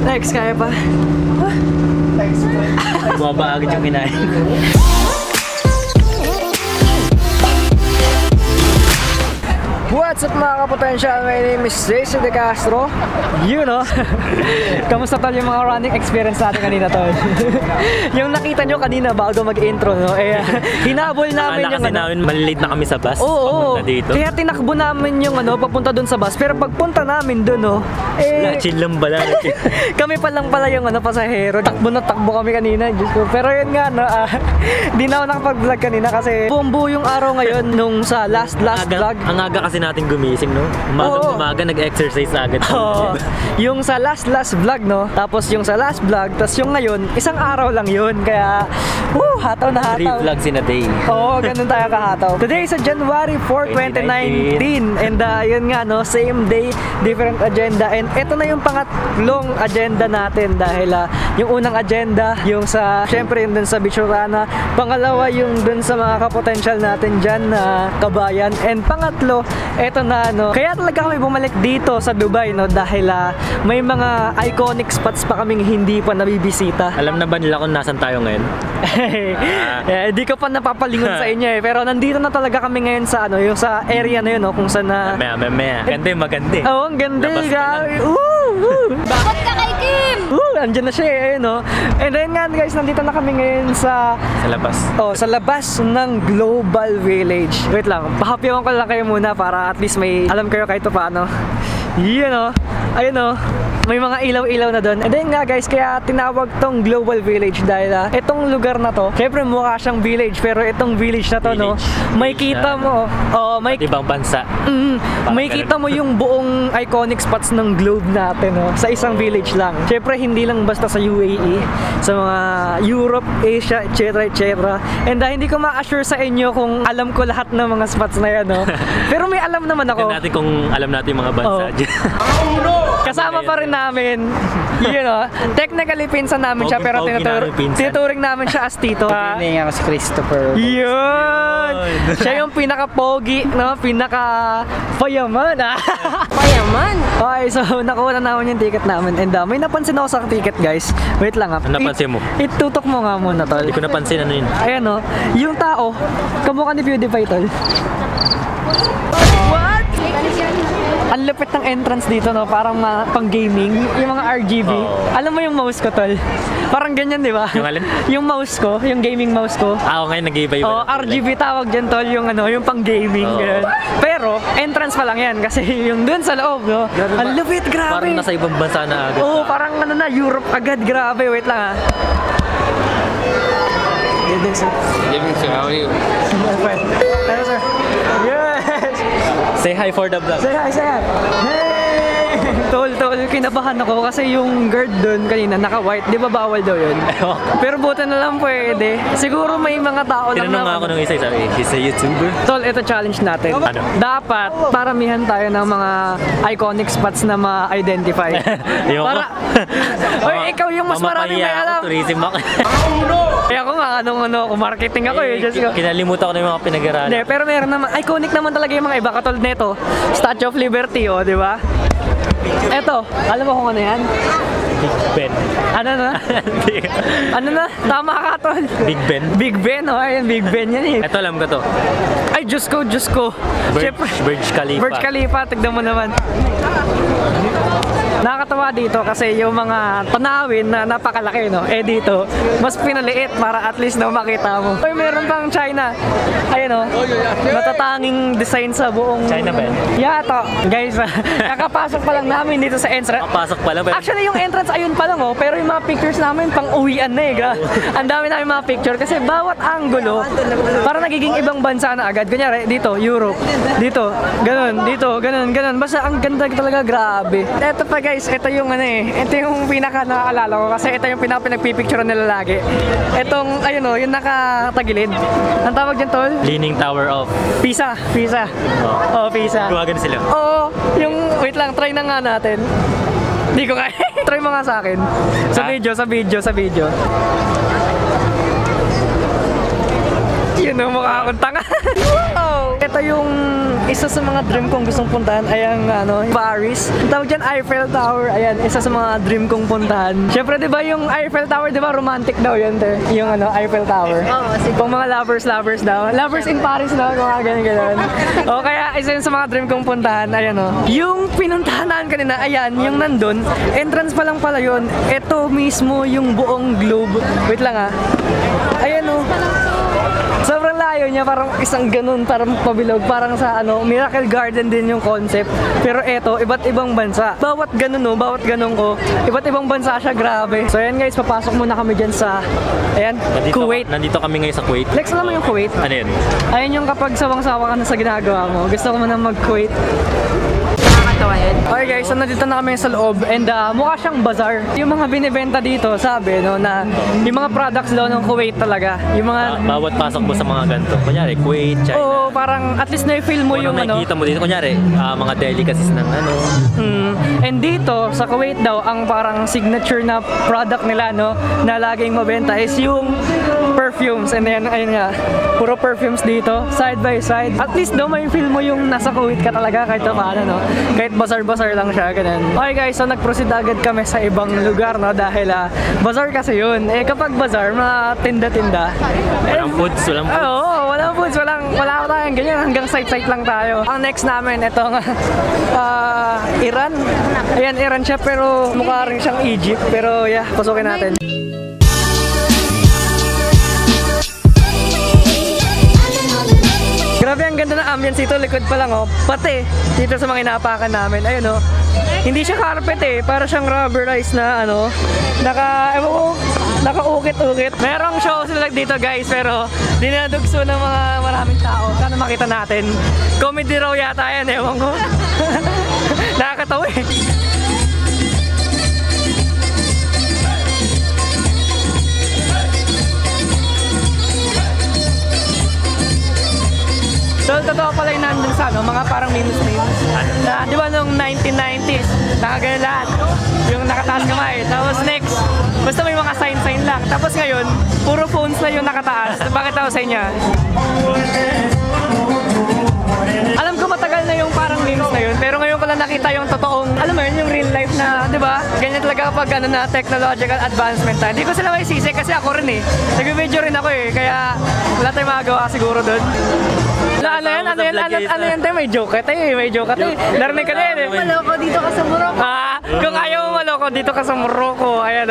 Next, kaya pa. Bumaba agad yung kinain. What's up mga kapotential? My name is Jason De Castro. You know. Kamusta tol yung mga running experience natin kanina tol? Yung nakita nyo kanina bago mag-intro, no? Eh, hinabol namin yung namin malilate na kami sa bus. Oo, dito. Kaya tinakbo namin yung papunta dun sa bus. Pero pagpunta namin dun, no? Eh, chill lang bala. kami pa lang pala yung pasahero. Takbo na takbo kami kanina, Diyos ko. Pero yun nga, no? Di na ako nakapag-vlog kanina kasi buong yung araw ngayon nung sa last vlog. Ang aga kasi natin gumising, no? Umaga nag-exercise agad. Yung sa last vlog, no? Tapos yung sa last vlog, tapos yung ngayon, isang araw lang yun. Kaya, hataw na hataw. 3 vlogs in a day. Oo, ganun tayo kahataw. Today is January 4, 2019. And yun nga, no? Same day, different agenda. And ito na yung pangatlong agenda natin dahil yung unang agenda, yung sa, syempre yung dun sa Bichurana. Pangalawa, yung dun sa mga kapotential natin dyan na kabayan. And pangatlo, eto na, no? Kaya talaga kami bumalik dito sa Dubai, no? Dahil may mga iconic spots pa kaming hindi pa nabibisita. Alam na ba nila kung nasan tayo ngayon? Di ko pa napapalingon sa inyo eh. Pero nandito na talaga kami ngayon sa yung sa area na yun, no? Kung saan na... Ganda yung maganda. Oo, ang ganda. Bakit ka kay Kim? Andyan na siya eh, no? And then nga guys, nandito na kami ngayon sa labas. Sa labas ng Global Village. Wait lang, pahapyawan ko lang kayo muna para at least may alam kayo kahit paano. Yun o. Ayun o. May mga ilaw-ilaw na doon. And then nga guys, kaya tinawag tong Global Village dahil itong lugar na to, syempre mukha siyang village, pero itong village na to, no, may kita mo, may ibang bansa. May kita mo yung buong iconic spots ng globe natin, no, sa isang village lang. Syempre hindi lang basta sa UAE, sa mga Europe, Asia, etc. And hindi ko ma-assure sa inyo kung alam ko lahat ng mga spots na yan, no. Pero may alam naman ako. Tignan natin kung alam natin yung mga bansa dyan. Kasama pa rin namin, technically pinsan namin siya, pero tinuturing namin siya as tito. Ako si Christopher. Yun! Siya yung pinaka-pogi, no? Pinaka-payaman. Payaman? Okay, so nakuha na namin yung ticket namin. And may napansin ako sa ticket, guys. Wait lang ha. Ano napansin mo? Itutok mo nga muna, tol. Hindi ko napansin ano yun. Ayan, no? Yung tao, kamukha ni PewDiePie, tol. What? Ang lupit ng entrance dito, no? Parang pang gaming, yung mga RGB. Alam mo yung mouse ko, tol? Parang ganyan, di ba? Yung alin? Yung mouse ko, yung gaming mouse ko. Ngayon nag-iiba-iba. RGB tawag dyan, tol, yung yung pang gaming. Pero entrance pa lang yan kasi yung dun sa loob, no? Ang lupit, grabe. Parang nasa ibang bansa na agad. Parang Europe agad, grabe. Wait lang ha. Good day, sir. Good evening, sir. How are you? Hello, sir. Yes! Say hi for the vlog. Say hi, say hi. Hey! Tol, kinabahan ako kasi yung guard doon kanina naka-white, di ba bawal daw yun? Pero buti na lang pwede. Siguro may mga tao lang Tinanong nga ako nung isa, sabi, he's a YouTuber. Tol, ito challenge natin. Ano? Dapat paramihan tayo ng mga iconic spots na ma-identify. Para... Oy, ikaw yung mas marami may alam. Tourism ako. Kaya ako nga, kung marketing ako eh. Just ko. Kinalimutan ko na yung mga pinag-aralan. Hindi, pero meron naman, iconic naman talaga yung mga iba. Katulad nito, Statue of Liberty, di ba? Eto, alam mo kung ano yan? Big Ben. Ano na? Ano na? Tama ka, tol. Big Ben? Big Ben, ayan, Big Ben yan eh. Ito alam ko to. Ay, Diyos ko. Burj Khalifa. Burj Khalifa, tignan mo naman. Nakakatawa dito kasi yung mga tanawin na napakalaki, no? Dito, mas pinaliit para at least makita mo. Ay, meron pang China. Ayun, no? Matatanging design sa buong... China ba yan? Yeah, to. Guys, kakapasok pa lang namin dito sa entrance. Kapasok pa lang ba? Actually, yung entrance ayun pa lang, pero yung mga pictures namin pang uwian na eh. Ang dami namin mga picture kasi bawat angulo para nagiging ibang bansa na agad. Kunyari, dito, Europe. Dito, ganun. Basta ang ganda talaga, grabe. Eto pa guys, ito yung ito yung pinaka nakaalala ko kasi ito yung pinagpipicturean nila lagi. Etong, ayun yung nakatagilid. Ang tawag dyan, tol? Leaning Tower of Pisa. Pisa. Gumagan sila. Oo, wait lang, try na nga natin. Hindi ko kaya. Try mo nga sa akin. Sa video. Yun ang mukha akong tanga. Ito ito yung isa sa mga dream kong gustong puntahan ay ang Paris. Tawag dyan Eiffel Tower. Ayan, isa sa mga dream kong puntahan. Syempre, di ba yung Eiffel Tower, di ba romantic daw yun, te? Yung Eiffel Tower. Oo, sige. Kung mga lovers daw. Lovers in Paris daw, mga ganyan. O kaya, isa yun sa mga dream kong puntahan. Ayan yung pinuntahan natin kanina, ayan, yung nandun, entrance pa lang pala yun. Ito mismo yung buong globe. Wait lang Ayan sobrang layo niya, parang isang ganun, parang pabilog, parang sa Miracle Garden din yung concept. Pero eto, iba't ibang bansa. Bawat ganun ko, iba't ibang bansa siya, grabe. So ayan guys, papasok muna kami dyan sa, Kuwait. Nandito kami ngayon sa Kuwait. Lex, alam mo yung Kuwait? Ano yun? Ayun yung kapag sawang-sawa ka na sa ginagawa mo, gusto ko muna mag-Kuwait. Okay guys, so nandito na kami sa loob and mukha siyang bazaar. Yung mga binibenta dito, sabi na yung mga products daw ng Kuwait talaga. Yung mga Bawat pasok mo sa mga ganito. Kunyari, Kuwait, China. Oo, parang at least na-feel mo yung nakikita mo dito. Kunyari, mga delicacies ng And dito, sa Kuwait daw, ang parang signature na product nila, na laging mabenta is yung perfumes. And then, ayun nga, puro perfumes dito, side by side. At least daw may feel mo yung nasa Kuwait ka talaga kahit paano, kahit bazaar-bazaar lang siya, ganun. Okay guys, so nag-proceed agad kami sa ibang lugar, dahil bazaar kasi yun. Kapag bazaar, mga tinda-tinda. Walang foods. Oo, walang foods, wala tayong ganyan, hanggang site-site lang tayo. Ang next namin, ito Iran. Ayan, Iran siya, pero mukha rin siyang Egypt. Pero yeah, pasukin natin. Grabe, ang ganda ng ambience dito, likod pa lang pati dito sa mga inapakan namin, ayun hindi siya carpet para siyang rubberized na naka-ukit-ukit. Merong show sila dito guys, pero dinadugso ng mga maraming tao. Sana makita natin. Comedy raw yata yan, ewan ko. Nakakatawa So, totoo pala yung nandun sa mga parang memes. Na, di ba nung 1990s, nakagano lahat, yung nakataas kamay. Tapos next, basta may mga sign lang. Tapos ngayon, puro phones na yung nakataas. Bakit ako sa inyo? Alam ko matagal na yung parang memes na yun, pero ngayon ko lang nakita yung totoong, alam mo yun, yung real life na, di ba? Ganyan talaga kapag na technological advancement na. Hindi ko sila may sisi kasi ako rin nag-video rin ako kaya wala tayong magagawa siguro doon. Ano yan, may joke may joke narinig ka na yan Maloko dito ka sa Morocco. Kung ayaw mo maloko, dito ka sa Morocco. Ayan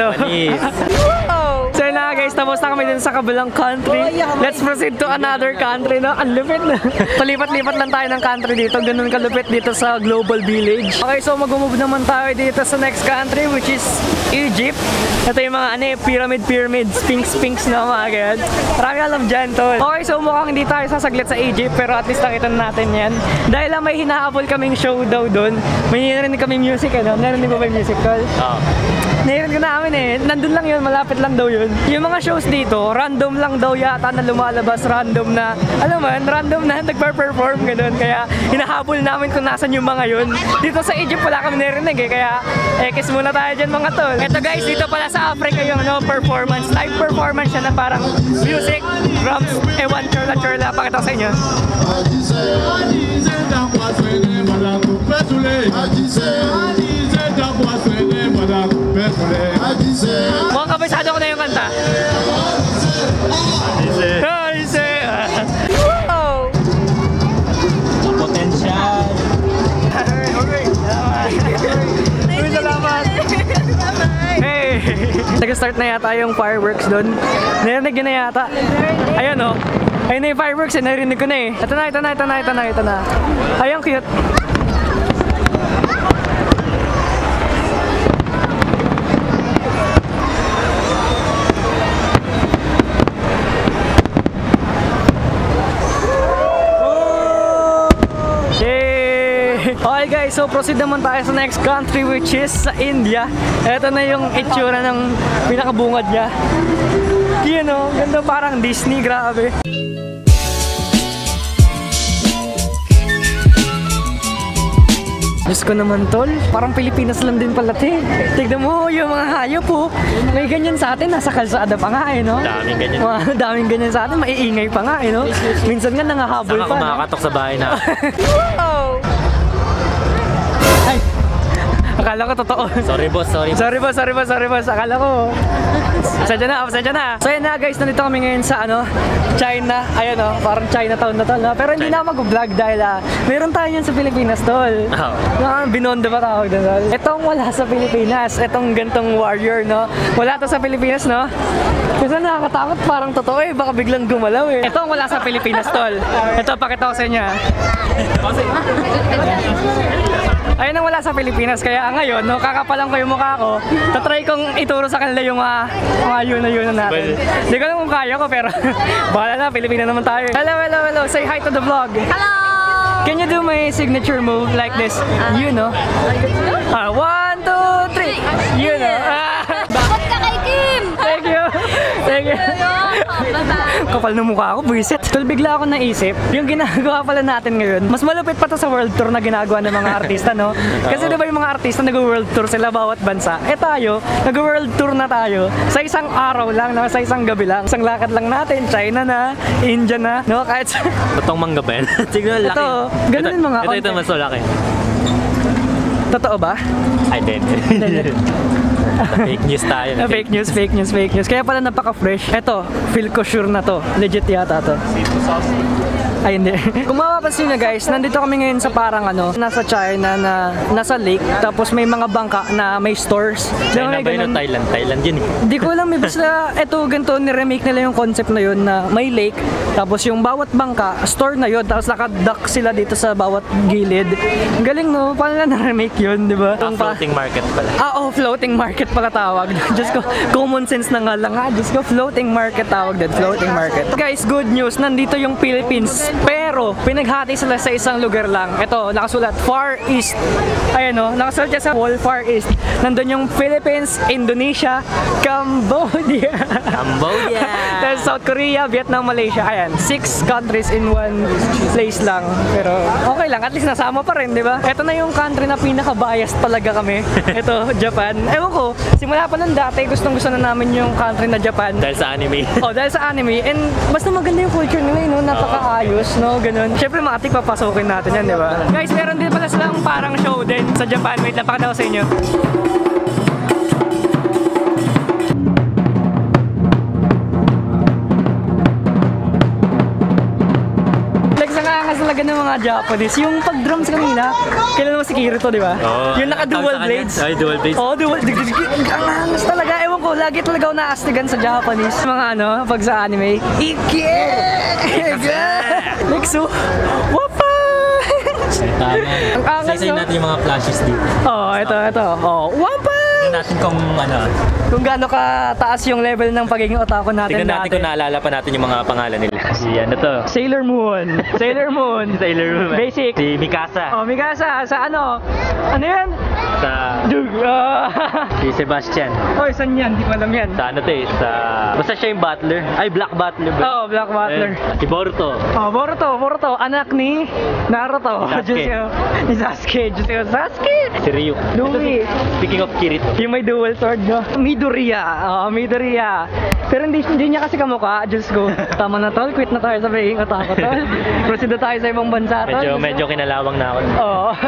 So yun na guys, tapos na kami din sa kabilang country. Let's proceed to another country, Ang lupit na. Palipat-lipat lang tayo ng country dito. Ganun kalupit dito sa Global Village. Okay, so mag-move naman tayo dito sa next country, which is Egypt. Ito yung mga pyramid, sphinx na mga ganyan. Marami alam dyan, tol. Okay, so mukhang hindi tayo sasaglit sa Egypt, pero at least nakita natin yan. Dahil lang may hinahabol kaming show daw doon. May narinig kaming music, Narinig mo ba yung music, tol? Oo. Narinig ko namin nandun lang yun, malapit lang daw yun. Yung mga shows dito, random lang daw yata na lumalabas, random na, random na nagpa-perform, ganun. Kaya hinahabol namin kung nasan yung mga yun. Dito sa Egypt wala kami narinig kaya kiss muna tayo dyan mga tol. Ito guys, dito pala sa Africa yung performance, live performance siya na parang music, drums, churla, pakita ko sa inyo. Mukhang kabisado ko na yung kanta. Wow! Potential. Salamat. Hey! Nag-start na yata yung fireworks doon. Narinig yun na yata. Ayan ayun na yung fireworks narinig ko na Ito na. Ayun, cute. Okay guys, so proceed naman tayo sa next country, which is sa India. Ito na yung itsura ng pinakabungad niya. Ganda, parang Disney, grabe. Diyos ko naman, tol. Parang Pilipinas lang din pala, te. Tignan mo, yung mga hayop po. May ganyan sa atin, nasa kalsada pa nga, eh, no? Daming ganyan. Daming ganyan sa atin, maiingay pa nga, eh, no? Minsan nga nangahabol Saka pa, no? kumakatok sa bahay na. Ay! Akala ko totoo. Sorry boss, sorry. Sorry boss. Akala ko. Sadya na. So, yan na, guys. Nandito kami ngayon sa, China. Ayun, parang Chinatown na tol, no? Pero hindi na mag-vlog dahil, meron tayo yan sa Pilipinas, tol. Binondo ba tawag doon, tol? Itong wala sa Pilipinas. Itong gantong warrior, no? Wala to sa Pilipinas, no? Kasi nakakatakot, parang totoo, eh. Baka biglang gumalaw, eh. Itong wala sa Pilipinas, tol. Ito, pakita ko sa inyo. Ayun ang wala sa Pilipinas, kaya ngayon, no, kakapalang ko yung mukha ko, tatry kong ituro sa kanila yung mga yun na natin. Hindi ko alam kung kaya ko, pero bahala na, Pilipina naman tayo. Hello, say hi to the vlog. Hello! Can you do my signature move like this? You know? 1, 2, 3! You know? Bakit ka kay Kim? Thank you! Kapal na mukha ako, buisit. Tol, bigla ako naisip, yung ginagawa pala natin ngayon, mas malupit pa to sa world tour na ginagawa ng mga artista, no? Kasi diba yung mga artista nag-world tour sila bawat bansa? Eh tayo, nag-world tour na tayo sa isang araw lang, no? Sa isang gabi lang. Isang lakad lang natin, China na, India na, no? Kahit sa... Totoong mangga ba yan? Siguro laki. Ito, ganun din mga Ito mas laki. Totoo ba? Ay, hindi. Fake news tayo. Fake news. Kaya pala napaka-fresh. Eto, feel ko sure na to. Legit yata to. Ay, hindi. Kung mapapansin nyo guys, nandito kami ngayon sa parang nasa China na nasa lake, tapos may mga bangka na may stores. China ba yun o Thailand? Thailand yun eh. Hindi ko alam, basta eto, ganito, ni-remake nila yung concept na yun na may lake, tapos yung bawat bangka, store na yun, tapos nakadock sila dito sa bawat gilid. Ang galing, no? Paano na na-remake yun, di ba? Floating market pala. Floating market pala tawag. Diyos ko, common sense na nga lang ha. Diyos ko, floating market tawag din. Floating market. Guys, good news. Nandito yung Philippines. Pero, pinaghati sila sa isang lugar lang. Ito, nakasulat, Far East. Ayan o, nakasulat siya sa wall, Far East. Nandun yung Philippines, Indonesia, Cambodia. Then South Korea, Vietnam, Malaysia. Ayan, 6 countries in one place lang. Pero, okay lang. At least nasama pa rin, di ba? Ito na yung country na pinaka-biased talaga kami. Ito, Japan. Ewan ko, simula pa nun dati, gustong-gusto na namin yung country na Japan. Dahil sa anime. Dahil sa anime. And basta maganda yung culture nila, no? Napakaayos, no? Ganun. Siyempre, mga atik papasokin natin yan, di ba? Guys, meron din pala silang parang show din sa Japan. Wait lang, pakita ko sa inyo. Talaga ng mga Japanese. Yung pag-drums kanina, kailan mo si Kirito, di ba? Yung naka-dual blades. Ay, dual blades. Dual. Ang angas talaga. Ewan ko, lagi talaga ako naastigan sa Japanese. Mga pag sa anime. Nexo. Wapa! Tama. Ang angas, Saysay natin yung mga flashes dito. Ito. Wapa! Tignan natin kung gaano ka taas yung level ng pagiging otaku natin. Tignan natin kung naalala pa natin yung mga pangalan nila. Ano to? Sailor Moon. Basic. Si Mikasa. Mikasa. Sa ano? Ano yan? Sa... si Sebastian. Saan yan? Di ko alam yan. Sa basta siya yung butler. Ay, Black Butler ba? Black Butler. Si Boruto. Boruto. Anak ni Naruto. Ni Sasuke. Sasuke. Si Ryu. Louie. Speaking of Kirito. Yung may dual sword, no? Midoriya. Pero hindi niya kasi kamukha. Diyos ko. Tama na tol. Quit na tayo sa pagiging otaku, tol. Proceed na tayo sa ibang bansa, tol. Medyo kinalawang na ako.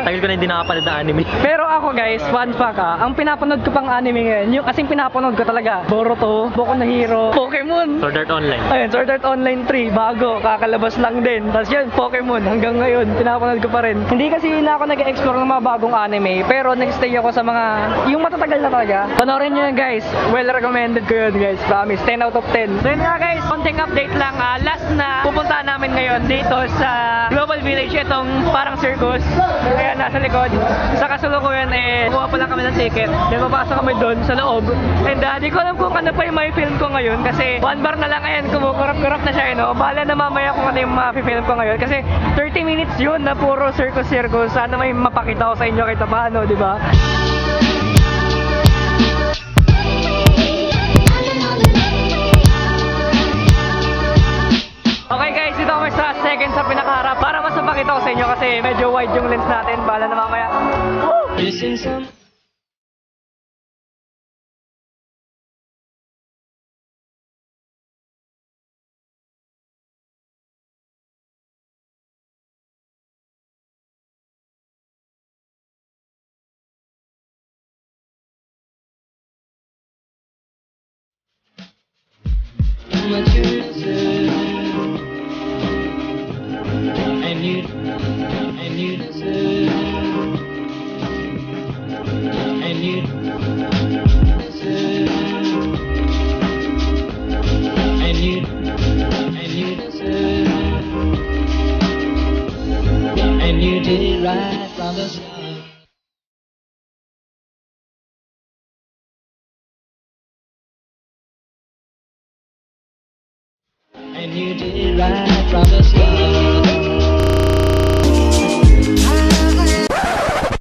Tagal ko na hindi nakapanood ng anime. Pero ako guys, fun fact ang pinapanood ko pang anime ngayon, yung kasing pinapanood ko talaga, Boruto, Boku no Hero, Pokemon. Sword Art Online. Ayun, Sword Art Online 3, bago, kakalabas lang din. Tapos yun, Pokemon, hanggang ngayon, pinapanood ko pa rin. Hindi kasi na ako nag-explore ng mga bagong anime, pero nag-stay ako sa mga, yung matatagal na talaga. Panoorin nyo yan guys, well recommended ko yun guys, promise, 10 out of 10. So yun nga guys, konting update lang, last na pupunta namin ngayon dito sa Global Village, itong parang circus. Kaya nasa likod, sa kasalukuyan kuha pa lang kami ng ticket. Then mapasok kami doon sa loob. And di ko alam kung ano pa yung may film ko ngayon kasi one bar na lang ngayon, kumukurap-kurap na siya, Bahala na mamaya kung ano yung ma-film ko ngayon kasi 30 minutes yun na puro circus. Sana may mapakita ko sa inyo kahit paano, di ba? Okay guys, dito kami sa second sa pinakaharap para mas mapakita ko sa inyo kasi medyo wide yung lens natin. Bahala na mamaya.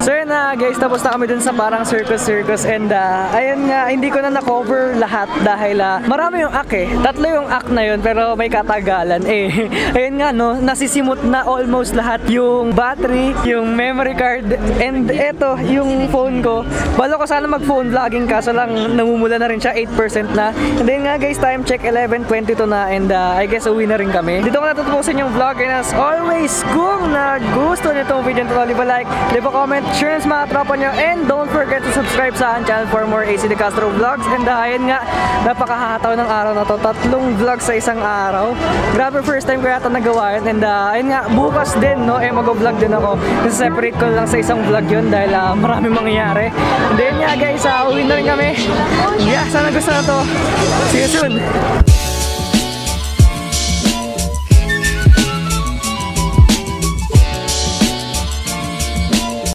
So yun na guys, tapos na kami dun sa parang circus and ayun nga, hindi ko na na-cover lahat dahil marami yung act eh. Tatlo yung act na yun pero may katagalan eh. Ayun nga no, nasisimot na almost lahat yung battery, yung memory card, and eto yung phone ko. Balo ko sana mag-phone vlogging kaso lang namumula na rin siya, 8% na. And then nga guys, time check 11:22 na and I guess uwi na rin kami. Dito ko natutupusin yung vlog and as always, kung nagustuhan niyo itong video nito, leave a like, leave a comment, share sa mga tropa nyo, and don't forget to subscribe sa aking channel for more AC De Castro vlogs. And ayun nga, napakahataw ng araw na to, 3 vlogs sa isang araw. Grabe, first time ko yata nagawa yun. And ayun nga, bukas din no, mag-vlog din ako. Separate ko lang sa isang vlog yun dahil marami mangyayari. And then nga guys, uwi na rin kami. Yeah, sana gusto na to. See you soon.